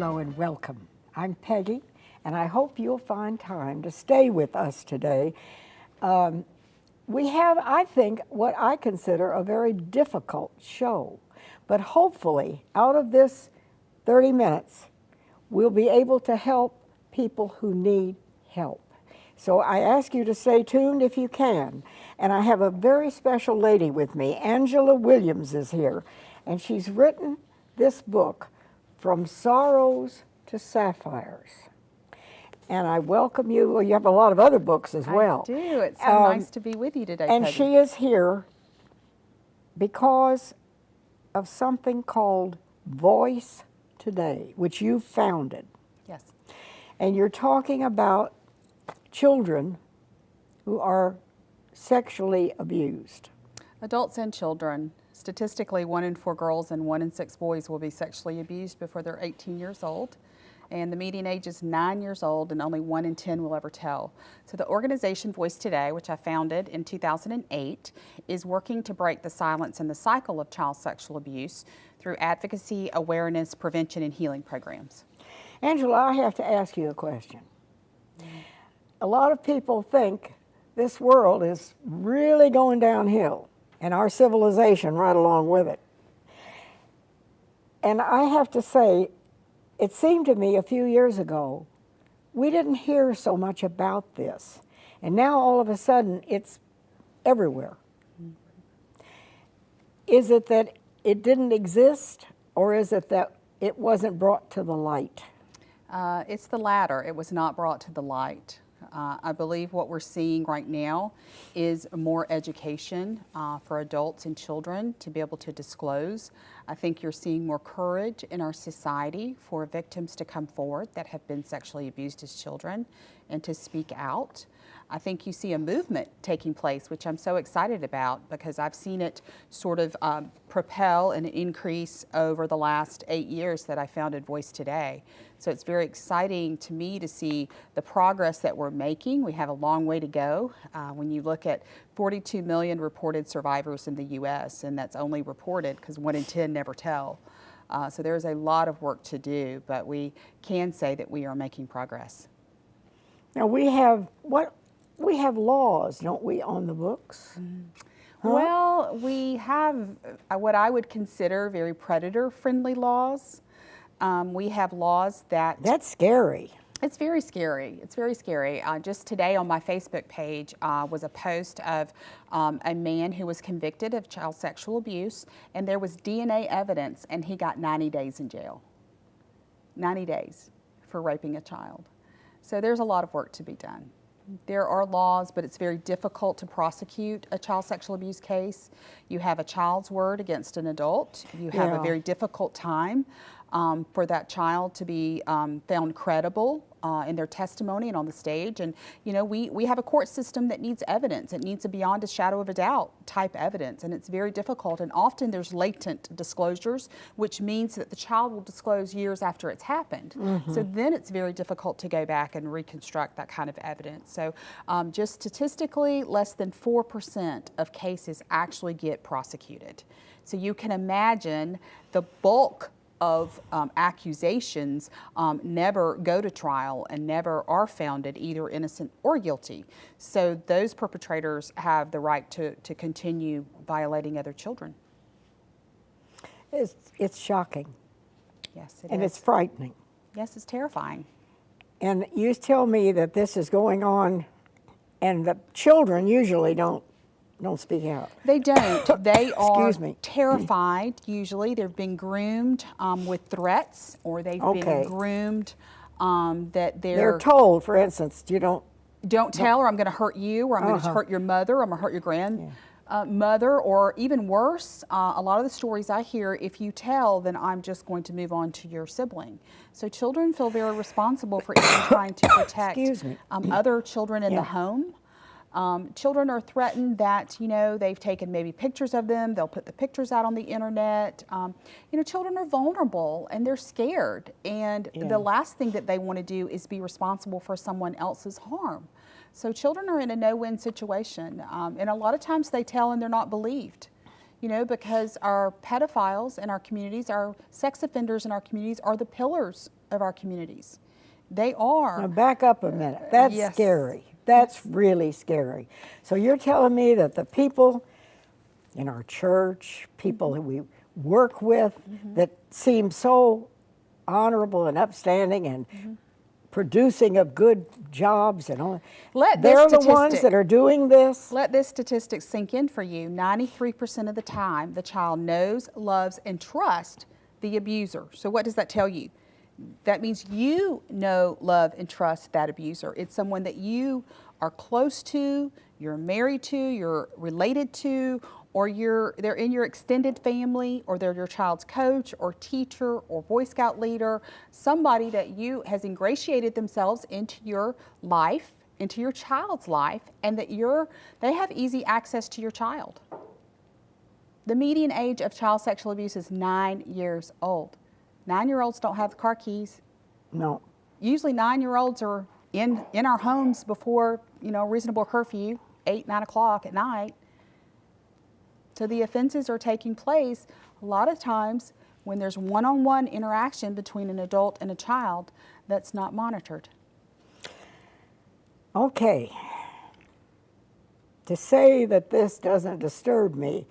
Hello and welcome. I'm Peggy, and I hope you'll find time to stay with us today. We have, I think, what I consider a very difficult show, but hopefully out of this 30 minutes, we'll be able to help people who need help. So I ask you to stay tuned if you can. And I have a very special lady with me. Angela Williams is here, and she's written this book, From Sorrows to Sapphires. And I welcome you. Well, you have a lot of other books as well. I do. It's so nice to be with you today, And Peggy. she is here because of something called Voice Today, which you founded. Yes. And you're talking about children who are sexually abused. Adults and children. Statistically, 1 in 4 girls and 1 in 6 boys will be sexually abused before they're 18 years old. And the median age is 9 years old, and only 1 in 10 will ever tell. So the organization Voice Today, which I founded in 2008, is working to break the silence and the cycle of child sexual abuse through advocacy, awareness, prevention, and healing programs. Angela, I have to ask you a question. A lot of people think this world is really going downhill, and our civilization right along with it. And I have to say, it seemed to me a few years ago, we didn't hear so much about this. And now all of a sudden, it's everywhere. Is it that it didn't exist, or is it that it wasn't brought to the light? It's the latter. It was not brought to the light. I believe what we're seeing right now is more education for adults and children to be able to disclose. I think you're seeing more courage in our society for victims to come forward that have been sexually abused as children and to speak out. I think you see a movement taking place, which I'm so excited about because I've seen it sort of propel and increase over the last 8 years that I founded Voice Today. So it's very exciting to me to see the progress that we're making. We have a long way to go. When you look at 42 million reported survivors in the U.S., and that's only reported because 1 in 10 never tell. So there's a lot of work to do, but we can say that we are making progress. Now we have laws, don't we, on the books? Huh? Well, we have what I would consider very predator-friendly laws. We have laws that... That's scary. It's very scary. It's very scary. Just today on my Facebook page was a post of a man who was convicted of child sexual abuse, and there was DNA evidence, and he got 90 days in jail. 90 days for raping a child. So there's a lot of work to be done. There are laws, but it's very difficult to prosecute a child sexual abuse case. You have a child's word against an adult. You have a very difficult time for that child to be found credible in their testimony and on the stage. And, you know, we have a court system that needs evidence. It needs a beyond a shadow of a doubt type evidence, and it's very difficult. And often there's latent disclosures, which means that the child will disclose years after it's happened. So then it's very difficult to go back and reconstruct that kind of evidence. So just statistically, less than 4% of cases actually get prosecuted. So you can imagine the bulk of accusations never go to trial and never are founded either innocent or guilty. So those perpetrators have the right to continue violating other children. It's shocking. Yes, it is. And it's frightening. Yes, it's terrifying. And you tell me that this is going on, and the children usually don't speak out. They don't. They are Excuse me. terrified, usually. They've been groomed with threats, or they've been groomed that they're told, for instance, you don't tell, or I'm going to hurt you, or I'm going to hurt your mother, or I'm going to hurt your grandmother, or even worse, a lot of the stories I hear, if you tell, then I'm just going to move on to your sibling. So children feel very responsible for even trying to protect other children in the home. Children are threatened that, you know, they've taken maybe pictures of them, they'll put the pictures out on the internet. You know, children are vulnerable and they're scared, and the last thing that they want to do is be responsible for someone else's harm. So children are in a no-win situation, and a lot of times they tell and they're not believed. You know, because our pedophiles in our communities, our sex offenders in our communities are the pillars of our communities. They are. Now back up a minute. That's Yes. scary. That's really scary. So you're telling me that the people in our church, people who we work with that seem so honorable and upstanding and producing of good jobs and all, Let this they're the ones statistic- that are doing this? Let this statistic sink in for you. 93% of the time, the child knows, loves, and trusts the abuser. So what does that tell you? That means you know, love, and trust that abuser. It's someone that you are close to, you're married to, you're related to, or they're in your extended family, or they're your child's coach or teacher or Boy Scout leader, somebody that has ingratiated themselves into your life, into your child's life, and that they have easy access to your child. The median age of child sexual abuse is 9 years old. 9-year-olds don't have the car keys. No. Usually 9-year-olds are in our homes before, reasonable curfew, 8, 9 o'clock at night. So the offenses are taking place a lot of times when there's one-on-one interaction between an adult and a child that's not monitored. Okay. To say that this doesn't disturb me,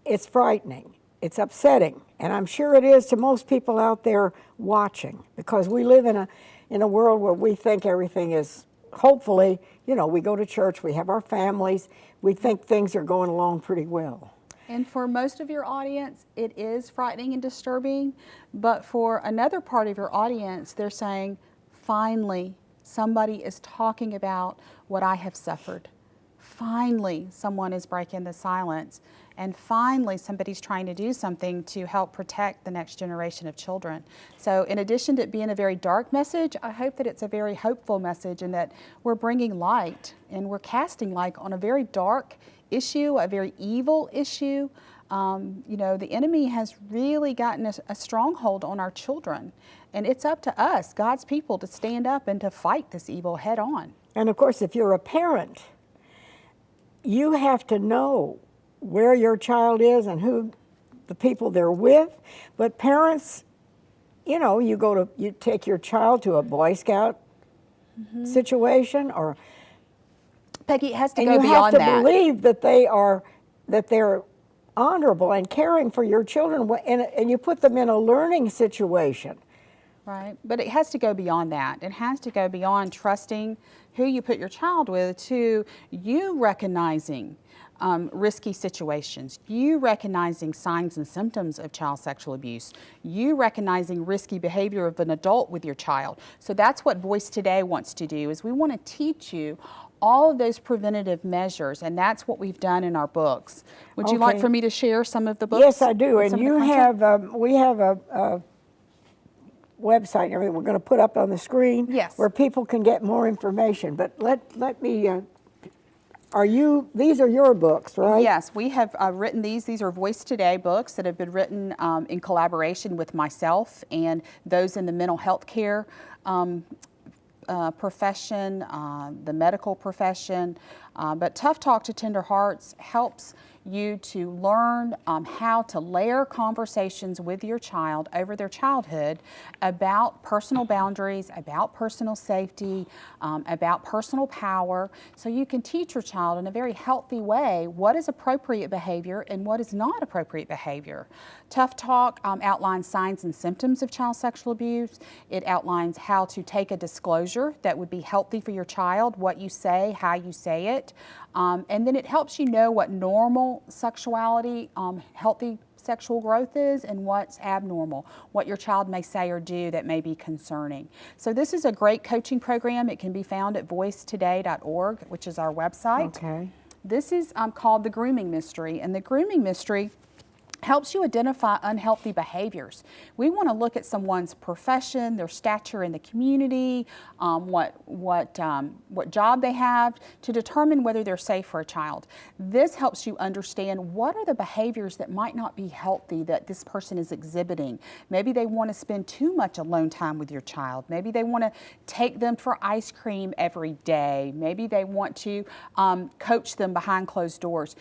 it's frightening. It's upsetting. And I'm sure it is to most people out there watching, because we live in a world where we think everything is, hopefully, we go to church, we have our families, we think things are going along pretty well. And for most of your audience, it is frightening and disturbing. But for another part of your audience, they're saying, finally, somebody is talking about what I have suffered. Finally, someone is breaking the silence. And finally, somebody's trying to do something to help protect the next generation of children. So in addition to it being a very dark message, I hope that it's a very hopeful message, and that we're bringing light and we're casting light on a very dark issue, a very evil issue. The enemy has really gotten a stronghold on our children. And it's up to us, God's people, to stand up and to fight this evil head on. And of course, if you're a parent, you have to know where your child is and who the people they're with. But parents, you take your child to a Boy Scout situation, or Peggy, it has to and go you beyond have to that. believe that they're honorable and caring for your children, and you put them in a learning situation. Right, but it has to go beyond that. It has to go beyond trusting who you put your child with to you recognizing risky situations, you recognizing signs and symptoms of child sexual abuse, you recognizing risky behavior of an adult with your child. So that's what Voice Today wants to do, is we want to teach you all of those preventative measures, and that's what we've done in our books. Would you like for me to share some of the books? Yes, I do. And you have, we have a website and everything we're going to put up on the screen, yes, where people can get more information. But let me, these are your books, right? Yes, we have written these. These are Voice Today books that have been written in collaboration with myself and those in the mental health care profession, the medical profession. But Tough Talk to Tender Hearts helps you to learn how to layer conversations with your child over their childhood about personal boundaries, about personal safety, about personal power, so you can teach your child in a very healthy way what is appropriate behavior and what is not appropriate behavior. Tough Talk outlines signs and symptoms of child sexual abuse. It outlines how to take a disclosure that would be healthy for your child, what you say, how you say it. And then it helps you know what normal sexuality, healthy sexual growth is, and what's abnormal, what your child may say or do that may be concerning. So this is a great coaching program. It can be found at voicetoday.org, which is our website. Okay. This is called The Grooming Mystery, and The Grooming Mystery helps you identify unhealthy behaviors. We want to look at someone's profession, their stature in the community, what job they have, to determine whether they're safe for a child. This helps you understand what are the behaviors that might not be healthy that this person is exhibiting. Maybe they want to spend too much alone time with your child. Maybe they want to take them for ice cream every day. Maybe they want to coach them behind closed doors.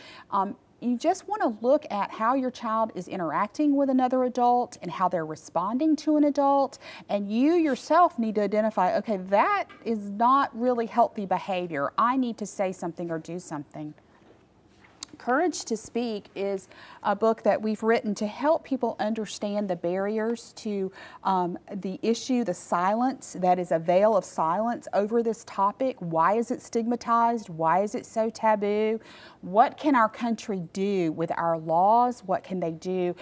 you just want to look at how your child is interacting with another adult and how they're responding to an adult. And you yourself need to identify, okay, that is not really healthy behavior. I need to say something or do something. Courage to Speak is a book that we've written to help people understand the barriers to the issue, the silence that is a veil of silence over this topic. Why is it stigmatized? Why is it so taboo? What can our country do with our laws? What can they do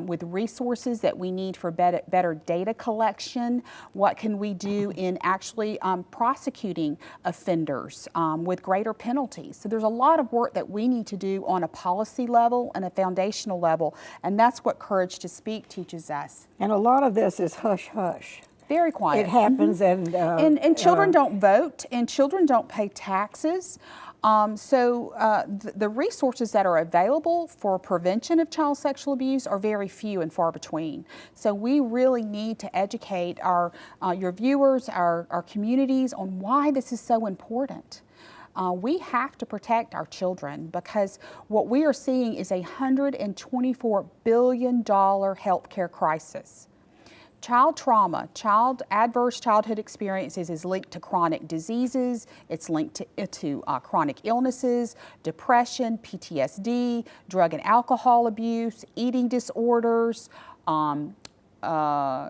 with resources that we need for better data collection? What can we do in actually prosecuting offenders with greater penalties? So there's a lot of work that we need to do on a policy level and a foundational level, and that's what Courage to Speak teaches us. And a lot of this is hush-hush. Very quiet. It happens, and children don't vote, and children don't pay taxes. The resources that are available for prevention of child sexual abuse are very few and far between. So we really need to educate your viewers, our communities on why this is so important. We have to protect our children because what we are seeing is a $124 billion healthcare crisis. Child trauma, adverse childhood experiences is linked to chronic diseases, it's linked to chronic illnesses, depression, PTSD, drug and alcohol abuse, eating disorders, high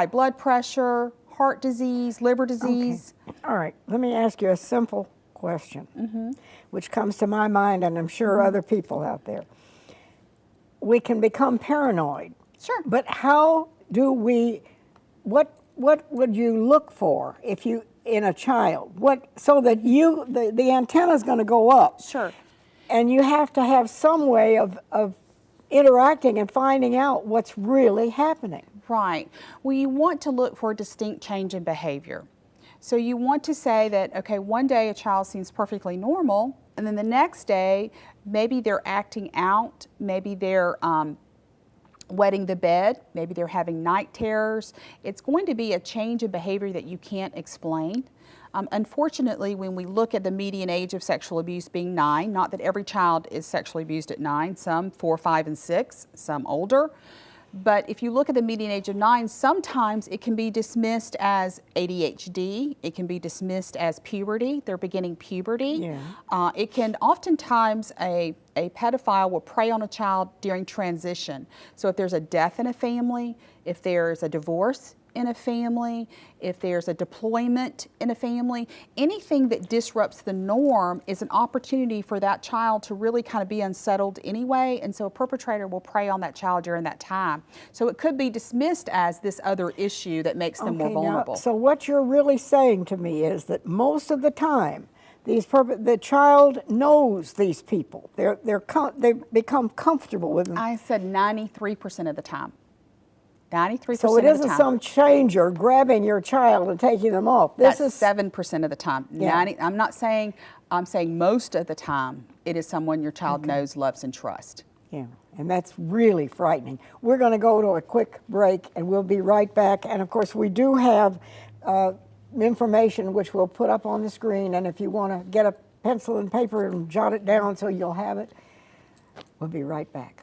blood pressure, heart disease, liver disease. Okay. All right, let me ask you a simple question, which comes to my mind, and I'm sure other people out there. We can become paranoid. Sure. But how do we, what would you look for if you, in a child? So that the antenna is going to go up. Sure. And you have to have some way of interacting and finding out what's really happening. Right. Well, you want to look for a distinct change in behavior. So you want to say that, okay, one day a child seems perfectly normal, and then the next day, maybe they're acting out, maybe they're wetting the bed, maybe they're having night terrors. It's going to be a change in behavior that you can't explain. Unfortunately, when we look at the median age of sexual abuse being 9, not that every child is sexually abused at 9, some 4, 5, and 6, some older. But if you look at the median age of 9, sometimes it can be dismissed as ADHD. It can be dismissed as puberty. They're beginning puberty. Yeah. It can oftentimes, a pedophile will prey on a child during transition. So if there's a death in a family, if there's a divorce in a family, if there's a deployment in a family, anything that disrupts the norm is an opportunity for that child to really kind of be unsettled anyway, and so a perpetrator will prey on that child during that time. So it could be dismissed as this other issue that makes them more vulnerable. Now, so what you're really saying to me is that most of the time, the child knows these people. They become comfortable with them. I said 93% of the time. 93% so it isn't some changer grabbing your child and taking them off. That's 7% of the time. Yeah. I'm saying most of the time it is someone your child knows, loves, and trusts. Yeah, and that's really frightening. We're going to go to a quick break, and we'll be right back. And of course, we do have information which we'll put up on the screen, and if you want to get a pencil and paper and jot it down so you'll have it, we'll be right back.